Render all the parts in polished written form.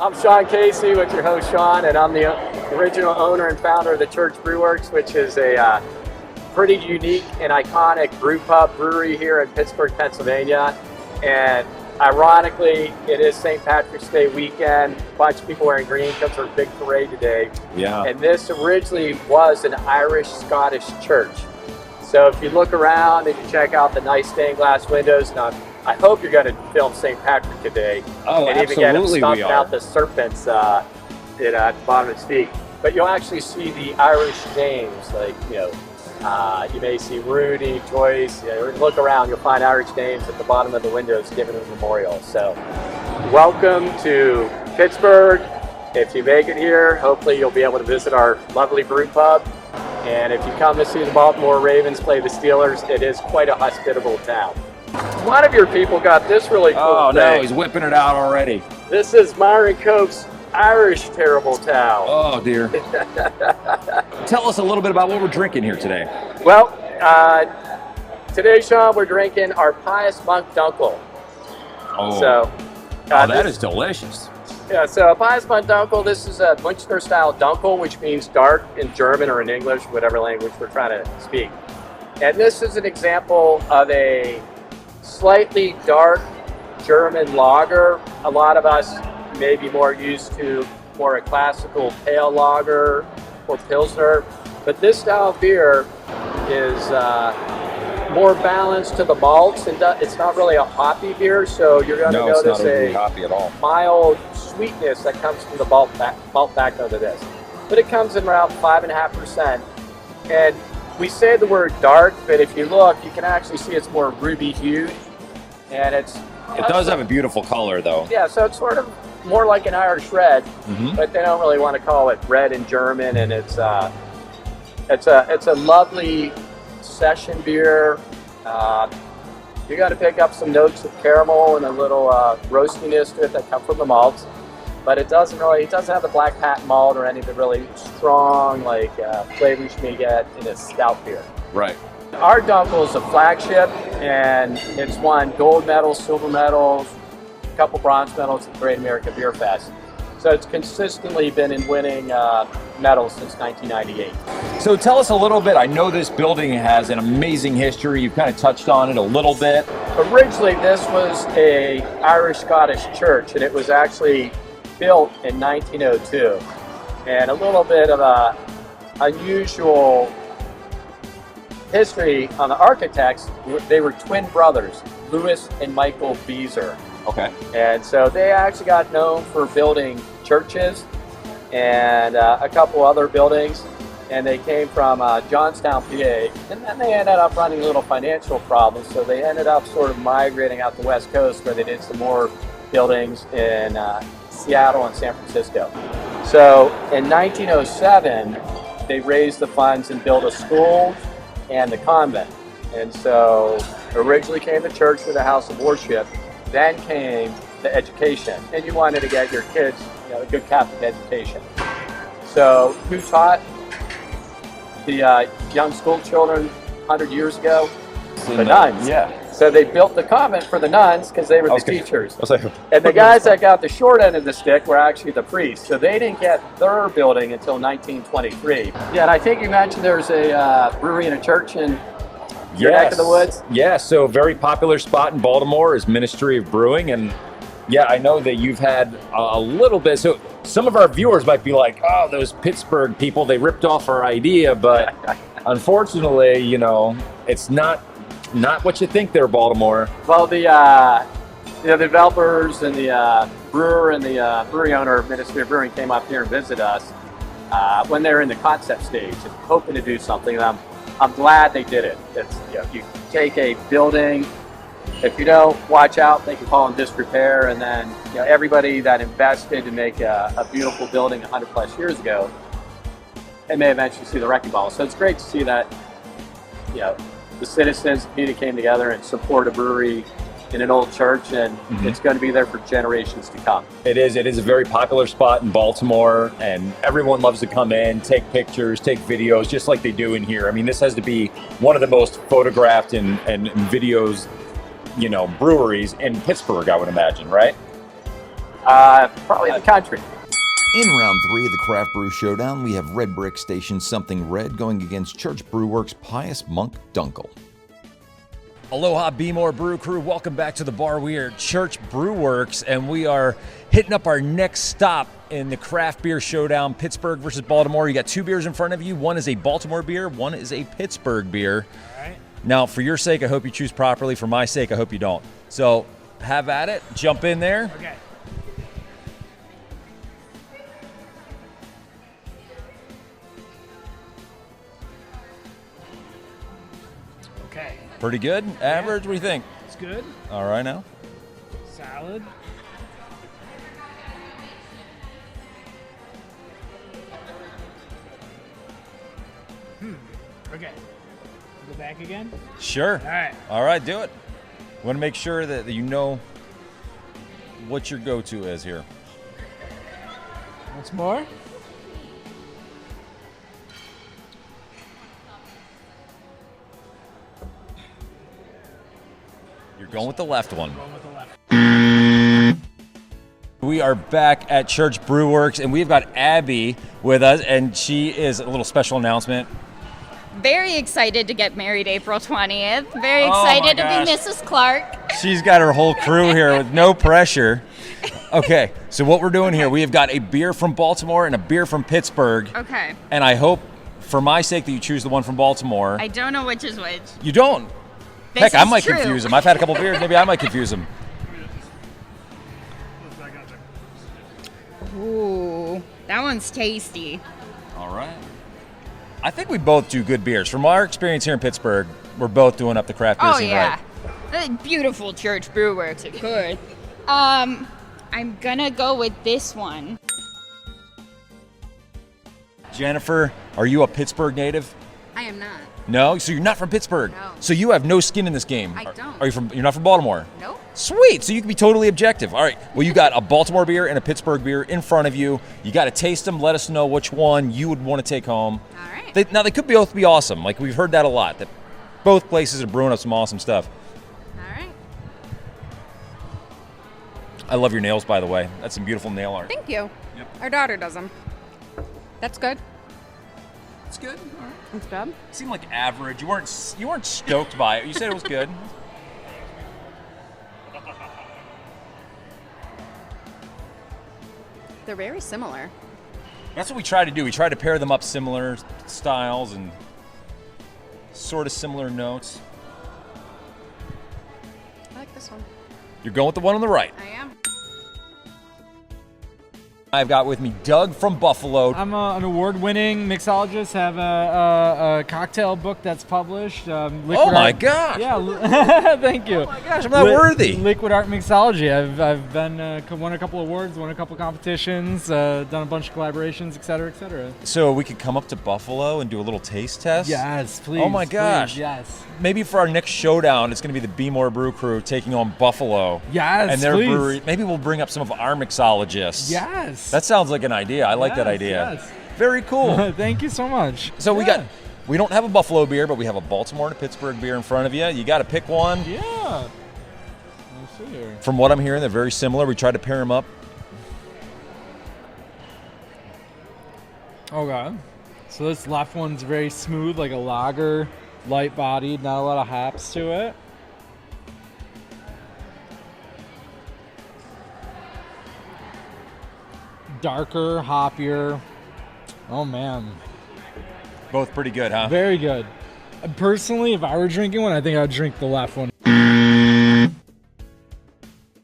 I'm Sean Casey with your host Sean, and I'm the original owner and founder of the Church Brew Works, which is a pretty unique and iconic brew pub brewery here in Pittsburgh, Pennsylvania. And ironically, it is St. Patrick's Day weekend. A bunch of people wearing green because there's a big parade today. Yeah. And this originally was an Irish-Scottish church. So if you look around and you check out the nice stained glass windows, now I hope you're going to film St. Patrick today. Oh, and absolutely, even get him stomping we are. out the serpents at the bottom of his feet. But you'll actually see the Irish names, like, you may see Rudy, Joyce. Look around, you'll find Irish names at the bottom of the windows given a memorial. So welcome to Pittsburgh. If you make it here, hopefully you'll be able to visit our lovely brew pub. And if you come to see the Baltimore Ravens play the Steelers, it is quite a hospitable town. One of your people got this really cool Oh, thing. no, he's whipping it out already. This is Myron Cope's Irish Terrible Towel. Oh, dear. Tell us a little bit about what we're drinking here today. Well, today, Sean, we're drinking our Pious Monk Dunkel. Oh, So, that is delicious. Yeah, so Pious Monk Dunkel, this is a Münchner style Dunkel, which means dark in German or in English, whatever language we're trying to speak. And this is an example of a slightly dark German lager. A lot of us may be more used to more a classical pale lager or Pilsner, but this style of beer is more balanced to the malts, and it's not really a hoppy beer, so you're going to No, it's notice not overly a hoppy at all. mild sweetness that comes from the malt backbone of this. But it comes in around 5.5%. And we say the word dark, but if you look, you can actually see it's more ruby hued. And it does have a beautiful color, though. Yeah, so it's sort of more like an Irish red, but they don't really want to call it red in German. And it's a lovely session beer. You're going to pick up some notes of caramel and a little roastiness to it that come from the malts, but it doesn't have the black patent malt or any of the really strong flavors you may get in a stout beer. Right. Our Dunkel is a flagship, and it's won gold medals, silver medals, a couple bronze medals at the Great American Beer Fest. So it's consistently been in winning medals since 1998. So tell us a little bit. I know this building has an amazing history. You've kind of touched on it a little bit. Originally, this was a Irish-Scottish church, and it was actually built in 1902. And a little bit of a unusual history on the architects. They were twin brothers, Louis and Michael Beezer. Okay. And so they actually got known for building churches and a couple other buildings. And they came from Johnstown, PA. And then they ended up running a little financial problems. So they ended up sort of migrating out the West Coast, where they did some more buildings in Seattle and San Francisco. So in 1907, they raised the funds and built a school and the convent. And so originally came the church with a house of worship. Then came the education, and you wanted to get your kids a good Catholic education. So who taught the young school children 100 years ago? The nuns. Yeah. So they built the convent for the nuns because they were the teachers. I was like, And the guys that got the short end of the stick were actually the priests. So they didn't get their building until 1923. Yeah, and I think you mentioned there's a brewery and a church in your neck of the woods? Yeah, so a very popular spot in Baltimore is Ministry of Brewing. And yeah, I know that you've had a little bit. So some of our viewers might be like, oh, those Pittsburgh people, they ripped off our idea. But unfortunately, it's not what you think there, Baltimore. Well, the developers and the brewer and the brewery owner, Ministry of Brewing, came up here and visited us when they were in the concept stage and hoping to do something. I'm glad they did it. It's, you take a building, if you don't watch out, they can fall in disrepair, and then everybody that invested to make a beautiful building 100 plus years ago, they may eventually see the wrecking ball. So it's great to see that the citizens, the community came together and support a brewery in an old church, and it's going to be there for generations to come. It is a very popular spot in Baltimore, and everyone loves to come in, take pictures, take videos, just like they do in here. I mean, this has to be one of the most photographed and videos, breweries in Pittsburgh, I would imagine, right? Probably the country. In round 3 of the Craft Brew Showdown, we have Red Brick Station Something Red going against Church Brew Works' Pious Monk Dunkel. Aloha, BMore Brew Crew. Welcome back to the bar. We are at Church Brew Works, and we are hitting up our next stop in the Craft Beer Showdown, Pittsburgh versus Baltimore. You got 2 beers in front of you. One is a Baltimore beer, one is a Pittsburgh beer. All right. Now, for your sake, I hope you choose properly. For my sake, I hope you don't. So, have at it. Jump in there. Okay. Okay. Pretty good? Average? What do you think? It's good. All right now. Salad. Okay. Go back again. Sure. All right. All right, do it. Want to make sure that you know what your go-to is here. Once more. You're going with the left one. Going with the left. We are back at Church Brew Works, and we've got Abby with us, and she is a little special announcement. Very excited to get married April 20th. Very Oh my excited to gosh. be Mrs. Clark. She's got her whole crew here with no pressure. Okay, so what we're doing here, we have got a beer from Baltimore and a beer from Pittsburgh, Okay. and I hope, for my sake, that you choose the one from Baltimore. I don't know which is which. You don't. This Heck, I is might true. confuse them. I've had a couple beers. Maybe I might confuse them. Ooh, that one's tasty. All right. I think we both do good beers. From our experience here in Pittsburgh, we're both doing up the craft beer Oh scene yeah. right. Beautiful Church Brew Works, of course. I'm gonna go with this one. Jennifer, are you a Pittsburgh native? I am not. No? So you're not from Pittsburgh? No. So you have no skin in this game? I don't. Are you from? You're not from Baltimore? Nope. Sweet. So you can be totally objective. All right. Well, you got a Baltimore beer and a Pittsburgh beer in front of you. You got to taste them. Let us know which one you would want to take home. All right. They could both be awesome. Like we've heard that a lot. That both places are brewing up some awesome stuff. All right. I love your nails, by the way. That's some beautiful nail art. Thank you. Yep. Our daughter does them. That's good. It's good. All right. That's good. It seemed like average. You weren't stoked by it. You said it was good. They're very similar. That's what we try to do. We try to pair them up similar styles and sort of similar notes. I like this one. You're going with the one on the right. I am. I've got with me Doug from Buffalo. I'm an award-winning mixologist. Have a cocktail book that's published. Liquid Oh my Art- gosh. Yeah, thank you. Oh my gosh, I'm not worthy. Liquid Art Mixology. I've been won a couple awards, won a couple competitions, done a bunch of collaborations, et cetera, et cetera. So we could come up to Buffalo and do a little taste test? Yes, please. Oh my gosh. please, yes. Maybe for our next showdown, it's going to be the BMore Brew Crew taking on Buffalo. Yes, And their please. brewery. Maybe we'll bring up some of our mixologists. Yes. That sounds like an idea. I like that Yes, idea. yes. Very cool. Thank you so much. So Yeah. we don't have a Buffalo beer, but we have a Baltimore and a Pittsburgh beer in front of you. You got to pick one. Yeah. Let's see here. From what I'm hearing, they're very similar. We tried to pair them up. Oh god. So this left one's very smooth, like a lager, light bodied, not a lot of hops to it. Darker, hoppier. Oh man. Both pretty good, huh? Very good. Personally, if I were drinking one, I think I'd drink the left one.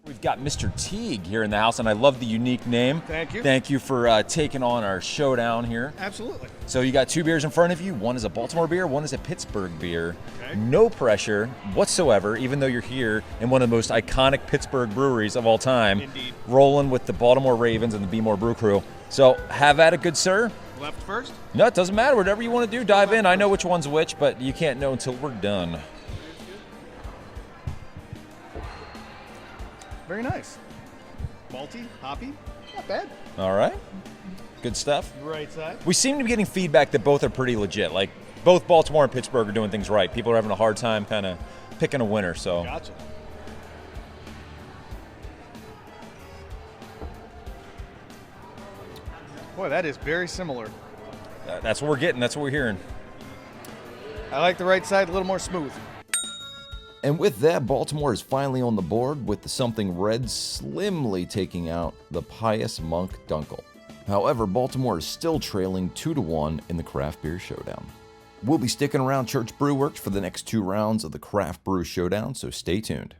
We've got Mr. Teague here in the house, and I love the unique name. Thank you. Thank you for taking on our showdown here. Absolutely. So you got 2 beers in front of you. One is a Baltimore beer, one is a Pittsburgh beer. Okay. No pressure whatsoever, even though you're here in one of the most iconic Pittsburgh breweries of all time. Indeed. Rolling with the Baltimore Ravens and the BMore Brew Crew. So have at it, good sir. Left first. No, it doesn't matter. Whatever you want to do, dive in. I know which one's which, but you can't know until we're done. Very nice. Malty, hoppy, not bad. All right. Good stuff. Right side. We seem to be getting feedback that both are pretty legit. Like, both Baltimore and Pittsburgh are doing things right. People are having a hard time kind of picking a winner, so. Gotcha. Boy, that is very similar. That's what we're getting. That's what we're hearing. I like the right side a little more smooth. And with that, Baltimore is finally on the board with the Something Red slimly taking out the Pious Monk Dunkel. However, Baltimore is still trailing 2-1 in the Craft Beer Showdown. We'll be sticking around Church Brew Works for the next 2 rounds of the Craft Brew Showdown, so stay tuned.